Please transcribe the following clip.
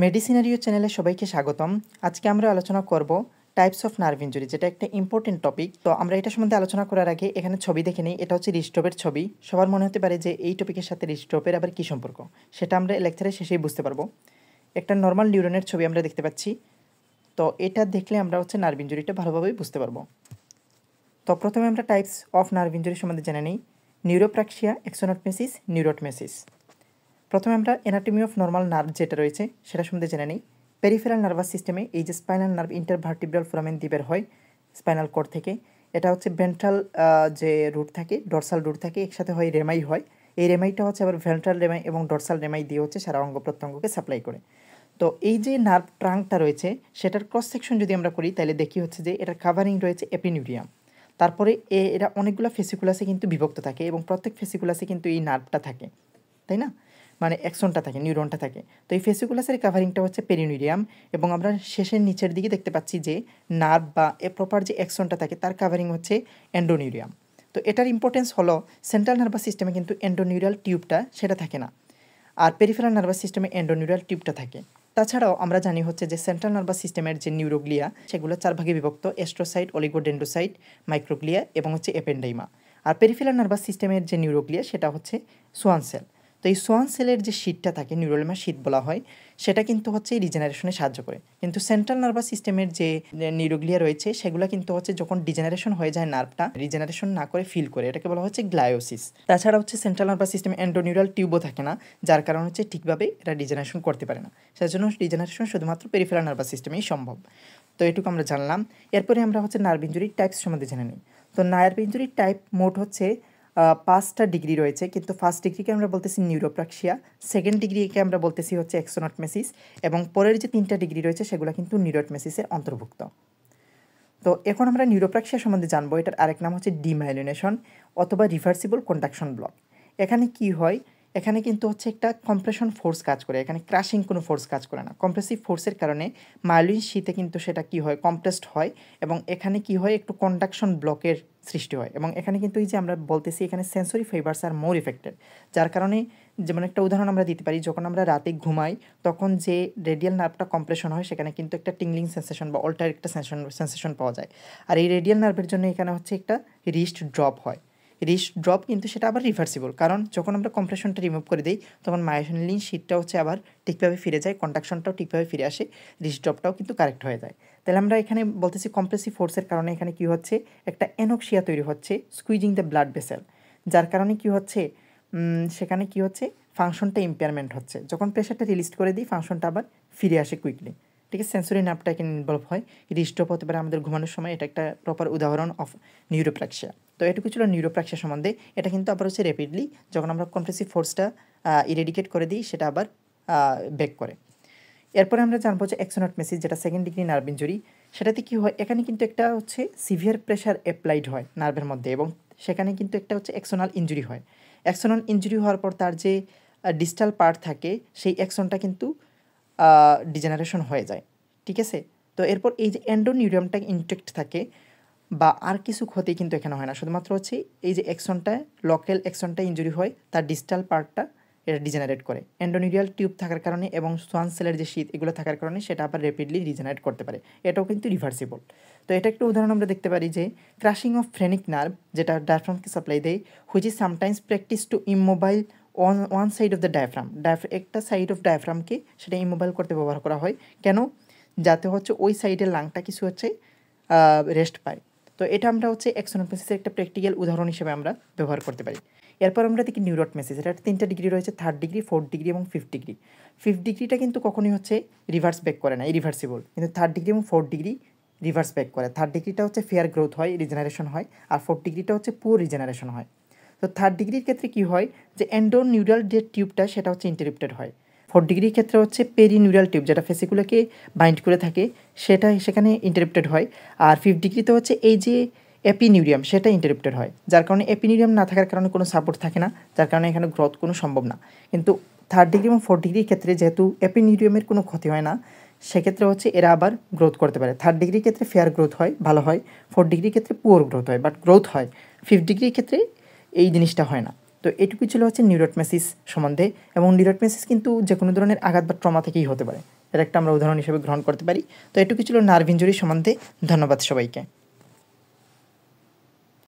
মেডিসিনারিও চ্যানেলে সবাইকে স্বাগতম। আজকে আমরা আলোচনা করব টাইপস অফ নার্ভ ইনজুরি, যেটা একটা ইম্পর্টেন্ট টপিক। তো আমরা এটা সম্বন্ধে আলোচনা করার আগে এখানে ছবি দেখে নিই। এটা হচ্ছে রিস্ট্রোপের ছবি। সবার মনে হতে পারে যে এই টপিকের সাথে রিস্ট্রোপের আবার কী সম্পর্ক, সেটা আমরা লেকচারের শেষেই বুঝতে পারবো। একটা নর্মাল নিউরনের ছবি আমরা দেখতে পাচ্ছি, তো এটা দেখলে আমরা হচ্ছে নার্ভ ইনজুরিটা ভালোভাবেই বুঝতে পারবো। তো প্রথমে আমরা টাইপস অফ নার্ভ ইনজুরি সম্বন্ধে জেনে নিই। নিউরোপ্রাক্সিয়া, এক্সোনটমেসিস, নিউরোটমেসিস। প্রথমে আমরা অ্যানাটমি অফ নর্মাল নার্ভ যেটা রয়েছে সেটা সম্বন্ধে জেনে নিই। পেরিফেরাল নার্ভাস সিস্টেমে এই যে স্পাইনাল নার্ভ ইন্টারভার্টিব্রাল ফোরামেন দ্বীপের হয় স্পাইনাল কর্ড থেকে। এটা হচ্ছে ভেন্ট্রাল যে রুট থাকে, ডরসাল রুট থাকে, একসাথে হয় রেমাই হয়। এই রেমাইটা হচ্ছে আবার ভেন্ট্রাল রেমাই এবং ডরসাল রেমাই দিয়ে হচ্ছে সারা অঙ্গ প্রত্যঙ্গকে সাপ্লাই করে। তো এই যে নার্ভ ট্রাঙ্কটা রয়েছে সেটার ক্রস সেকশন যদি আমরা করি তাহলে দেখি হচ্ছে যে এটার কাভারিং রয়েছে এপিনিউরিয়াম। তারপরে এরা অনেকগুলো ফেসিকুলাসে কিন্তু বিভক্ত থাকে এবং প্রত্যেক ফেসিকুলাসে কিন্তু এই নার্ভটা থাকে, তাই না? মানে অ্যাক্সনটা থাকে, নিউরনটা থাকে। তো এই ফেসিকুলাসের কাভারিংটা হচ্ছে পেরিনিউরিয়াম এবং আমরা শেষের নিচের দিকে দেখতে পাচ্ছি যে নার্ভ বা প্রপার যে অ্যাক্সনটা থাকে তার কাভারিং হচ্ছে এন্ডোনিউরিয়াম। তো এটার ইম্পর্টেন্স হলো সেন্ট্রাল নার্ভাস সিস্টেমে কিন্তু এন্ডোনিউরাল টিউবটা সেটা থাকে না, আর পেরিফেরাল নার্ভাস সিস্টেমে এন্ডোনিউরাল টিউবটা থাকে। তাছাড়াও আমরা জানি হচ্ছে যে সেন্ট্রাল নার্ভাস সিস্টেমের যে নিউরোগ্লিয়া সেগুলো 4 ভাগে বিভক্ত: অ্যাস্ট্রোসাইট, অলিগোডেন্ড্রোসাইট, মাইক্রোগ্লিয়া এবং হচ্ছে এপেন্ডাইমা। আর পেরিফেরাল নার্ভাস সিস্টেমের যে নিউরোগ্লিয়া সেটা হচ্ছে সোয়ান সেল। তো এই সোয়ান সেলের যে শীটটা থাকে, নিউরোলেমা শীট বলা হয়, সেটা কিন্তু হচ্ছে রিজেনারেশনে সাহায্য করে। কিন্তু সেন্ট্রাল নার্ভাস সিস্টেমের যে নিউরোগ্লিয়া রয়েছে সেগুলো কিন্তু হচ্ছে যখন ডিজেনারেশন হয়ে যায় নার্ভটা রিজেনারেশন না করে ফিল করে, এটাকে বলা হচ্ছে গ্লায়োসিস। তাছাড়া হচ্ছে সেন্ট্রাল নার্ভাস সিস্টেমে এন্ডোনিউরাল টিউবও থাকে না, যার কারণে হচ্ছে ঠিকভাবে এটা ডিজেনারেশন করতে পারে না। সেজন্য ডিজেনারেশন শুধুমাত্র পেরিফেরাল নার্ভাস সিস্টেমেই সম্ভব। তো এটুকু আমরা জানলাম। এরপরে আমরা হচ্ছে নার্ভ ইনজুরির টাইপস সম্বন্ধে জেনে নিই। তো নার্ভ ইনজুরির টাইপ মোট হচ্ছে 5টা ডিগ্রি রয়েছে, কিন্তু ফার্স্ট ডিগ্রিকে আমরা বলতেছি নিউরোপ্রাক্সিয়া, সেকেন্ড ডিগ্রিকে আমরা বলতেছি হচ্ছে এক্সোনটমেসিস, এবং পরের যে 3টা ডিগ্রি রয়েছে সেগুলো কিন্তু নিউরোটমেসিসের অন্তর্ভুক্ত। তো এখন আমরা নিউরোপ্রাক্সিয়া সম্বন্ধে জানবো। এটার আরেক নাম হচ্ছে ডিমাইলিনেশন অথবা রিভার্সিবল কন্ডাকশন ব্লক। এখানে কি হয়, এখানে কিন্তু হচ্ছে একটা কম্প্রেশন ফোর্স কাজ করে, এখানে ক্রাশিং কোনো ফোর্স কাজ করে না। কম্প্রেসিভ ফোর্সের কারণে মায়োলিন শীতে কিন্তু সেটা কি হয়, কম্প্রেসড হয়, এবং এখানে কি হয়, একটু কন্ডাকশন ব্লকের সৃষ্টি হয়। এবং এখানে কিন্তু এই যে আমরা বলতেছি এখানে সেন্সরি ফাইবার্স আর মোর ইফেক্টেড, যার কারণে যেমন একটা উদাহরণ আমরা দিতে পারি, যখন আমরা রাতে ঘুমাই তখন যে রেডিয়াল নার্ভটা কম্প্রেশন হয় সেখানে কিন্তু একটা টিংলিং সেন্সেশন বা অল্টার একটা সেন্সেশন পাওয়া যায়। আর এই রেডিয়াল নার্ভের জন্য এখানে হচ্ছে একটা রিস্ট ড্রপ হয়। রিস্ট ড্রপ কিন্তু সেটা আবার রিভার্সিবল, কারণ যখন আমরা কম্প্রেশনটা রিমুভ করে দিই তখন মায়োলিন শীটটা হচ্ছে আবার ঠিকভাবে ফিরে যায়, কন্ডাকশনটাও ঠিকভাবে ফিরে আসে, রিস্ট ড্রপটাও কিন্তু কারেক্ট হয়ে যায়। তাহলে আমরা এখানে বলতেছি কম্প্রেসিভ ফোর্সের কারণে এখানে কি হচ্ছে, একটা অ্যানোক্সিয়া তৈরি হচ্ছে, স্কুইজিং দ্য ব্লাড ভেসেল, যার কারণে কি হচ্ছে, সেখানে কি হচ্ছে, ফাংশনটা ইম্পেয়ারমেন্ট হচ্ছে। যখন প্রেশারটা রিলিজ করে দিই ফাংশনটা আবার ফিরে আসে কুইকলি, ঠিক আছে? সেন্সরি নার্ভটা এখানে ইনভলভ হয়। রিস্টপ হতে পারে আমাদের ঘুমানোর সময়, এটা একটা প্রপার উদাহরণ অফ নিউরোপ্রাক্সিয়া। তো এটুকু ছিল নিউরোপ্রাক্সিয়া সম্বন্ধে। এটা কিন্তু আবার হচ্ছে র্যাপিডলি যখন আমরা কম্প্রেসিভ ফোর্সটা ইরেডিকেট করে দিই সেটা আবার ব্যাক করে। এরপরে আমরা জানবো যে এক্সোনটমেসিস, যেটা সেকেন্ড ডিগ্রি নার্ভ ইনজুরি। সেটাতে কি হয়, এখানে কিন্তু একটা হচ্ছে সিভিয়ার প্রেশার অ্যাপ্লাইড হয় নার্ভের মধ্যে, এবং সেখানে কিন্তু একটা হচ্ছে এক্সোনাল ইনজুরি হয়। এক্সোনাল ইনজুরি হওয়ার পর তার যে ডিস্টাল পার্ট থাকে সেই এক্সনটা কিন্তু ডিজেনারেশন হয়ে যায়, ঠিক আছে? তো এরপর এই যে এন্ডোনিউরিয়ামটা ইনটেক্ট থাকে বা আর কিছু ক্ষতি কিন্তু এখানে হয় না, শুধুমাত্র হচ্ছে এই যে এক্সনটা, লোকাল এক্সনটা ইনজুরি হয়, তার ডিস্টাল পার্টটা এটা ডিজেনারেট করে। এন্ডোনিউরিয়াল টিউব থাকার কারণে এবং সোয়ান সেলের যে শীত এগুলো থাকার কারণে সেটা আবার র্যাপিডলি ডিজেনারেট করতে পারে, এটাও কিন্তু রিভার্সিবল। তো এটা একটা উদাহরণ আমরা দেখতে পারি যে ক্রাশিং অফ ফ্রেনিক নার্ভ, যেটা ডায়াফ্রামকে সাপ্লাই দেয়, which is sometimes practice to immobile one side of the diaphragm. একটা সাইড অফ ডায়াফ্রামকে সেটা ইমোবাইল করতে ব্যবহার করা হয়। কেন? যাতে হচ্ছে ওই সাইডের লাংটা কিছু হচ্ছে রেস্ট পায়। তো এটা আমরা হচ্ছে এক্সোনটমেসিসের একটা প্র্যাকটিক্যাল উদাহরণ হিসেবে আমরা ব্যবহার করতে পারি। এরপর আমরা দেখি নিউরোটমেসিস। এটা 3টা ডিগ্রি রয়েছে: 3rd ডিগ্রি, 4th ডিগ্রি এবং 5th ডিগ্রি। 5th ডিগ্রিটা কিন্তু কখনোই হচ্ছে রিভার্স ব্যাক করে না, ইরিভার্সিবল, কিন্তু 3rd ডিগ্রি এবং 4th ডিগ্রি রিভার্স ব্যাক করে। 3rd ডিগ্রিটা হচ্ছে ফেয়ার গ্রোথ হয়, রিজেনারেশন হয়, আর 4th ডিগ্রিটা হচ্ছে পুয়ার রিজেনারেশন হয়। তো 3rd ডিগ্রির ক্ষেত্রে কী হয়, যে এন্ডোনিউরাল যে টিউবটা সেটা হচ্ছে ইন্টারাপ্টেড হয়। 4th ডিগ্রির ক্ষেত্রে হচ্ছে পেরিনিউরাল টিউব, যেটা ফেসিকুলাকে বাইন্ড করে থাকে, সেটা সেখানে ইন্টারাপ্টেড হয়। আর 5th ডিগ্রিতে হচ্ছে এই যে এপিনিউরিয়াম সেটা ইন্টারাপ্টেড হয়, যার কারণে এপিনিউরিয়াম না থাকার কারণে কোনো সাপোর্ট থাকে না, যার কারণে এখানে গ্রোথ কোনো সম্ভব না। কিন্তু 3rd ডিগ্রি এবং 4th ডিগ্রির ক্ষেত্রে যেহেতু এপিনিউরিয়ামের কোনো ক্ষতি হয় না, সেক্ষেত্রে হচ্ছে এরা আবার গ্রোথ করতে পারে। 3rd ডিগ্রির ক্ষেত্রে ফেয়ার গ্রোথ হয়, ভালো হয়। 4th ডিগ্রির ক্ষেত্রে পুয়ার গ্রোথ হয়, বাট গ্রোথ হয়। 5th ডিগ্রির ক্ষেত্রে এই জিনিসটা হয় না। তো এটুকু ছিল হচ্ছে নিউরোটমেসিস সম্বন্ধে। এবং নিউরোটমেসিস কিন্তু যে কোনো ধরনের আঘাত বা ট্রমা থেকেই হতে পারে, এর একটা আমরা উদাহরণ হিসেবে গ্রহণ করতে পারি। তো এটুকু ছিল নার্ভ ইনজুরি সম্বন্ধে। ধন্যবাদ সবাইকে।